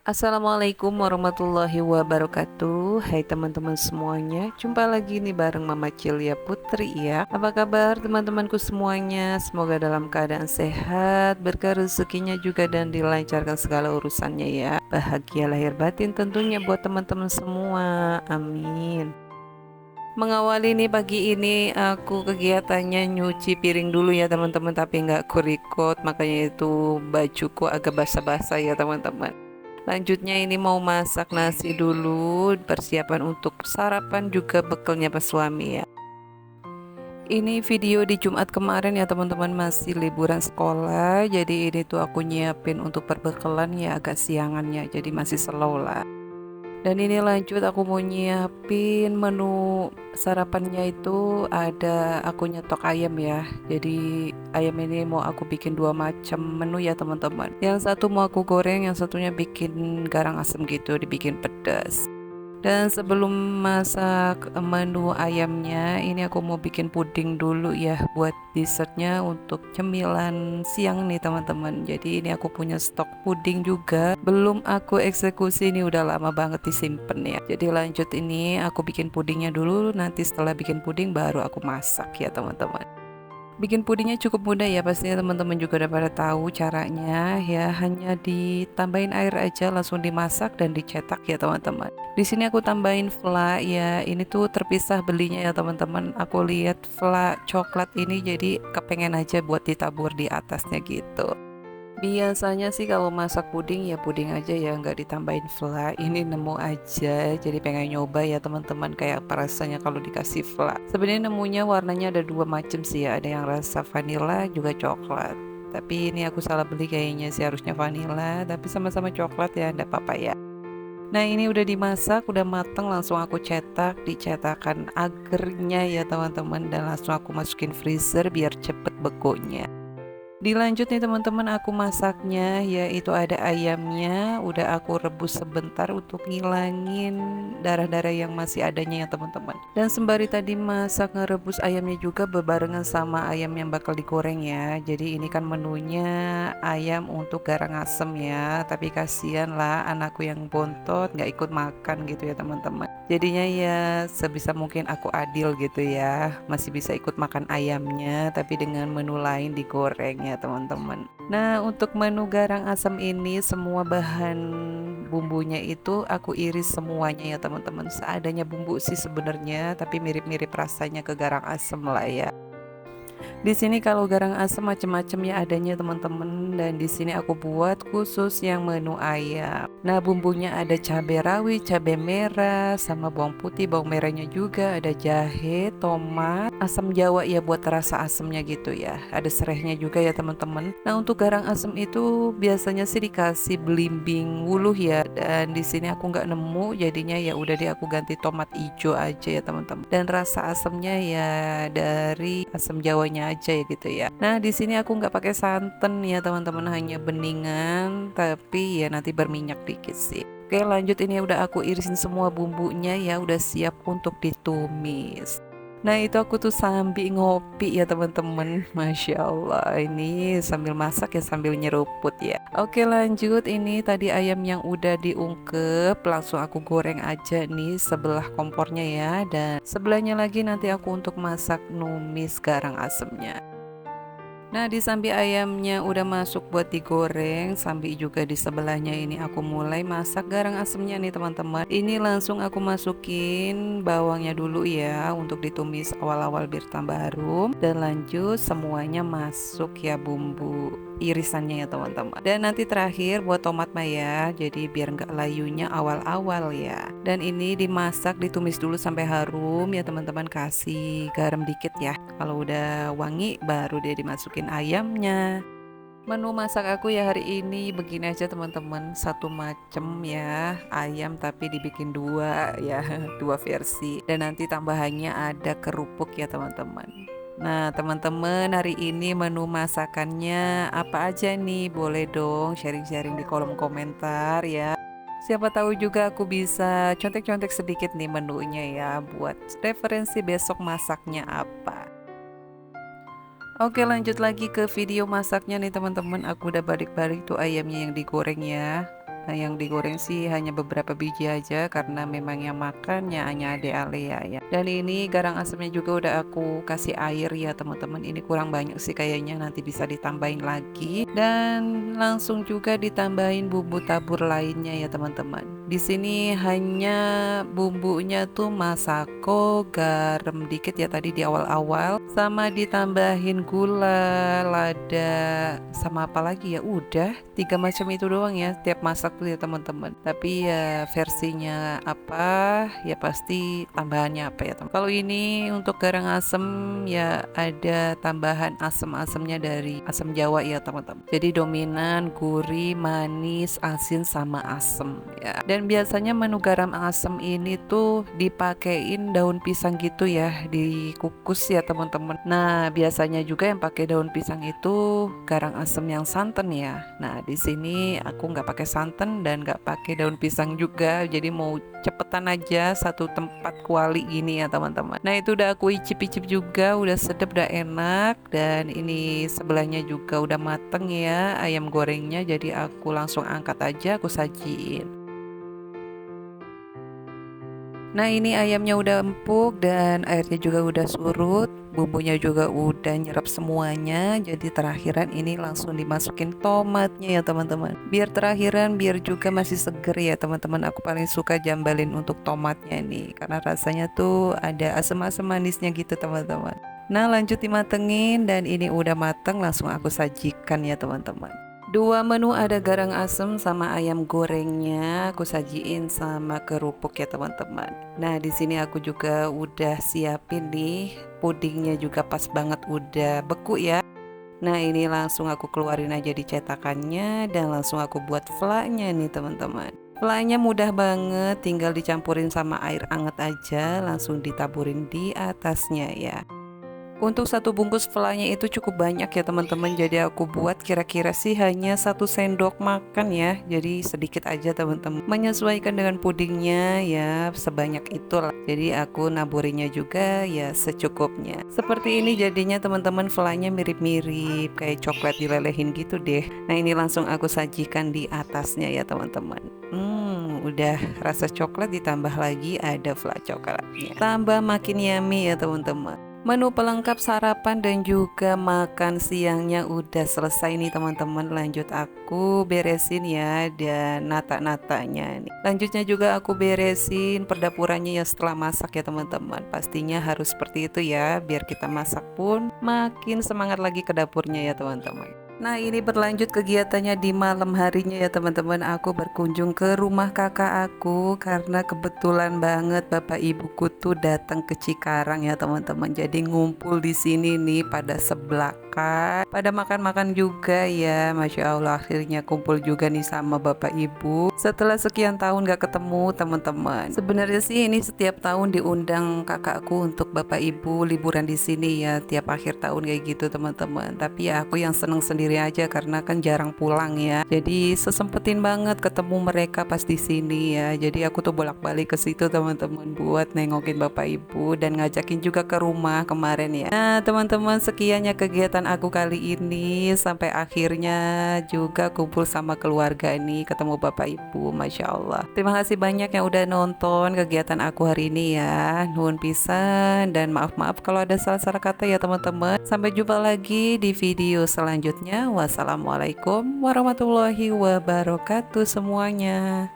Assalamualaikum warahmatullahi wabarakatuh. Hai teman-teman semuanya, jumpa lagi nih bareng Mama Cilia Putri ya. Apa kabar teman-temanku semuanya? Semoga dalam keadaan sehat, berkah rezekinya juga dan dilancarkan segala urusannya ya. Bahagia lahir batin tentunya buat teman-teman semua. Amin. Mengawali nih pagi ini aku kegiatannya nyuci piring dulu ya teman-teman, tapi nggak ku record, makanya itu bajuku agak basah-basah ya teman-teman. Lanjutnya ini mau masak nasi dulu, persiapan untuk sarapan juga bekalnya pas suami ya. Ini video di Jumat kemarin ya teman-teman, masih liburan sekolah. Jadi ini tuh aku nyiapin untuk perbekalan ya agak siangannya, jadi masih slow lah. Dan ini lanjut aku mau nyiapin menu sarapannya, itu ada aku nyetok ayam ya. Jadi ayam ini mau aku bikin dua macam menu ya teman-teman. Yang satu mau aku goreng, yang satunya bikin garang asem gitu, dibikin pedas. Dan sebelum masak menu ayamnya, ini aku mau bikin puding dulu ya buat dessertnya untuk cemilan siang nih teman-teman. Jadi ini aku punya stok puding juga, belum aku eksekusi, ini udah lama banget disimpan ya. Jadi lanjut ini aku bikin pudingnya dulu, nanti setelah bikin puding baru aku masak ya teman-teman. Bikin pudingnya cukup mudah ya, pastinya teman-teman juga udah pada tahu caranya ya, hanya ditambahin air aja langsung dimasak dan dicetak ya teman-teman. Di sini aku tambahin fla ya, ini tuh terpisah belinya ya teman-teman. Aku lihat fla coklat ini jadi kepengen aja buat ditabur di atasnya gitu. Biasanya sih kalau masak puding ya puding aja ya, nggak ditambahin fla. Ini nemu aja, jadi pengen nyoba ya teman-teman kayak apa rasanya kalau dikasih fla. Sebenarnya nemunya warnanya ada dua macam sih ya, ada yang rasa vanilla juga coklat. Tapi ini aku salah beli kayaknya sih, harusnya vanilla, tapi sama-sama coklat ya, enggak apa-apa ya. Nah ini udah dimasak, udah mateng, langsung aku cetak di cetakan agernya ya teman-teman, dan langsung aku masukin freezer biar cepet begonya. Dilanjut nih teman-teman, aku masaknya yaitu ada ayamnya udah aku rebus sebentar untuk ngilangin darah-darah yang masih adanya ya teman-teman. Dan sembari tadi masak ngerebus ayamnya juga bebarengan sama ayam yang bakal digoreng ya. Jadi ini kan menunya ayam untuk garang asem ya, tapi kasihan lah anakku yang bontot nggak ikut makan gitu ya teman-teman. Jadinya ya sebisa mungkin aku adil gitu ya, masih bisa ikut makan ayamnya tapi dengan menu lain digoreng ya teman-teman. Nah untuk menu garang asam ini semua bahan bumbunya itu aku iris semuanya ya teman-teman, seadanya bumbu sih sebenarnya, tapi mirip-mirip rasanya ke garang asam lah ya. Di sini kalau garang asam macam-macam ya adanya teman-teman, dan di sini aku buat khusus yang menu ayam. Nah bumbunya ada cabai rawit, cabai merah, sama bawang putih, bawang merahnya juga, ada jahe, tomat, asam jawa ya buat rasa asamnya gitu ya. Ada serehnya juga ya teman-teman. Nah untuk garang asam itu biasanya sih dikasih belimbing wuluh ya, dan di sini aku nggak nemu, jadinya ya udah deh aku ganti tomat hijau aja ya teman-teman. Dan rasa asamnya ya dari asam jawanya aja ya gitu ya. Nah di sini aku nggak pakai santan ya teman-teman, hanya beningan, tapi ya nanti berminyak dikit sih. Oke lanjut, ini udah aku irisin semua bumbunya ya, udah siap untuk ditumis. Nah itu aku tuh sambil ngopi ya teman-teman, Masya Allah, ini sambil masak ya sambil nyeruput ya. Oke lanjut, ini tadi ayam yang udah diungkep langsung aku goreng aja nih sebelah kompornya ya, dan sebelahnya lagi nanti aku untuk masak numis garang asemnya. Nah di sambi ayamnya udah masuk buat digoreng, sambi juga di sebelahnya ini aku mulai masak garang asemnya nih teman-teman. Ini langsung aku masukin bawangnya dulu ya untuk ditumis awal-awal biar tambah harum, dan lanjut semuanya masuk ya bumbu irisannya ya teman-teman. Dan nanti terakhir buat tomat mah ya, jadi biar nggak layunya awal-awal ya. Dan ini dimasak ditumis dulu sampai harum ya teman-teman, kasih garam dikit ya. Kalau udah wangi baru dia dimasukin ayamnya. Menu masak aku ya hari ini begini aja teman-teman, satu macem ya ayam tapi dibikin dua ya, dua versi, dan nanti tambahannya ada kerupuk ya teman-teman. Nah teman-teman, hari ini menu masakannya apa aja nih, boleh dong sharing-sharing di kolom komentar ya. Siapa tahu juga aku bisa contek-contek sedikit nih menunya ya, buat referensi besok masaknya apa. Oke lanjut lagi ke video masaknya nih teman-teman. Aku udah balik-balik tuh ayamnya yang digoreng ya. Nah, yang digoreng sih hanya beberapa biji aja karena memang yang makannya hanya Ade Alea ya. Dan ini garang asemnya juga udah aku kasih air ya teman-teman. Ini kurang banyak sih kayaknya, nanti bisa ditambahin lagi. Dan langsung juga ditambahin bumbu tabur lainnya ya teman-teman. Di sini hanya bumbunya tuh masako, garam dikit ya tadi di awal-awal, sama ditambahin gula, lada, sama apa lagi ya, udah 3 macam itu doang ya tiap masak tuh ya teman-teman. Tapi ya versinya apa ya pasti tambahannya apa ya teman. Kalau ini untuk garang asem ya ada tambahan asem-asemnya dari asam Jawa ya teman-teman. Jadi dominan gurih, manis, asin sama asem ya. Dan biasanya menu garam asem ini tuh dipakein daun pisang gitu ya, dikukus ya teman-teman. Nah, biasanya juga yang pakai daun pisang itu garang asem yang santan ya. Nah, di sini aku nggak pakai santan dan nggak pakai daun pisang juga. Jadi mau cepetan aja satu tempat kuali gini ya teman-teman. Nah, itu udah aku icip-icip juga, udah sedap, udah enak. Dan ini sebelahnya juga udah mateng ya ayam gorengnya. Jadi aku langsung angkat aja, aku sajiin. Nah, ini ayamnya udah empuk dan airnya juga udah surut, bumbunya juga udah nyerap semuanya. Jadi terakhiran ini langsung dimasukin tomatnya ya teman-teman. Biar terakhiran, biar juga masih seger ya teman-teman. Aku paling suka jambalin untuk tomatnya nih, karena rasanya tuh ada asam-asam manisnya gitu teman-teman. Nah, lanjut dimatengin dan ini udah mateng, langsung aku sajikan ya teman-teman. Dua menu, ada garang asem sama ayam gorengnya aku sajiin sama kerupuk ya teman-teman. Nah, di sini aku juga udah siapin nih pudingnya, juga pas banget udah beku ya. Nah, ini langsung aku keluarin aja di cetakannya dan langsung aku buat flaknya nih teman-teman. Flaknya mudah banget, tinggal dicampurin sama air anget aja, langsung ditaburin di atasnya ya. Untuk satu bungkus flanya itu cukup banyak ya teman-teman. Jadi aku buat kira-kira sih hanya 1 sendok makan ya. Jadi sedikit aja teman-teman. Menyesuaikan dengan pudingnya ya, sebanyak itulah. Jadi aku naburinya juga ya secukupnya. Seperti ini jadinya teman-teman, flanya mirip-mirip kayak coklat dilelehin gitu deh. Nah, ini langsung aku sajikan di atasnya ya teman-teman. Udah rasa coklat ditambah lagi ada fla coklatnya. Tambah makin yummy ya teman-teman. Menu pelengkap sarapan dan juga makan siangnya udah selesai nih teman-teman. Lanjut aku beresin ya dan nata-natanya nih. Lanjutnya juga aku beresin perdapurannya ya setelah masak ya teman-teman. Pastinya harus seperti itu ya, biar kita masak pun makin semangat lagi ke dapurnya ya teman-teman. Nah, ini berlanjut kegiatannya di malam harinya ya teman-teman. Aku berkunjung ke rumah kakak aku karena kebetulan banget bapak ibuku tuh datang ke Cikarang ya teman-teman. Jadi ngumpul di sini nih pada sebelakan, pada makan-makan juga ya. Masya Allah, akhirnya kumpul juga nih sama bapak ibu setelah sekian tahun gak ketemu teman-teman. Sebenarnya sih ini setiap tahun diundang kakakku untuk bapak ibu liburan di sini ya, tiap akhir tahun kayak gitu teman-teman. Tapi ya aku yang seneng sendiri aja karena kan jarang pulang ya. Jadi sesempetin banget ketemu mereka pas di sini ya. Jadi aku tuh bolak-balik ke situ teman-teman buat nengokin bapak ibu dan ngajakin juga ke rumah kemarin ya. Nah, teman-teman, sekiannya kegiatan aku kali ini, sampai akhirnya juga kumpul sama keluarga ini, ketemu bapak ibu. Masya Allah. Terima kasih banyak yang udah nonton kegiatan aku hari ini ya. Nuhun pisan dan maaf-maaf kalau ada salah-salah kata ya teman-teman. Sampai jumpa lagi di video selanjutnya. Wassalamualaikum warahmatullahi wabarakatuh semuanya.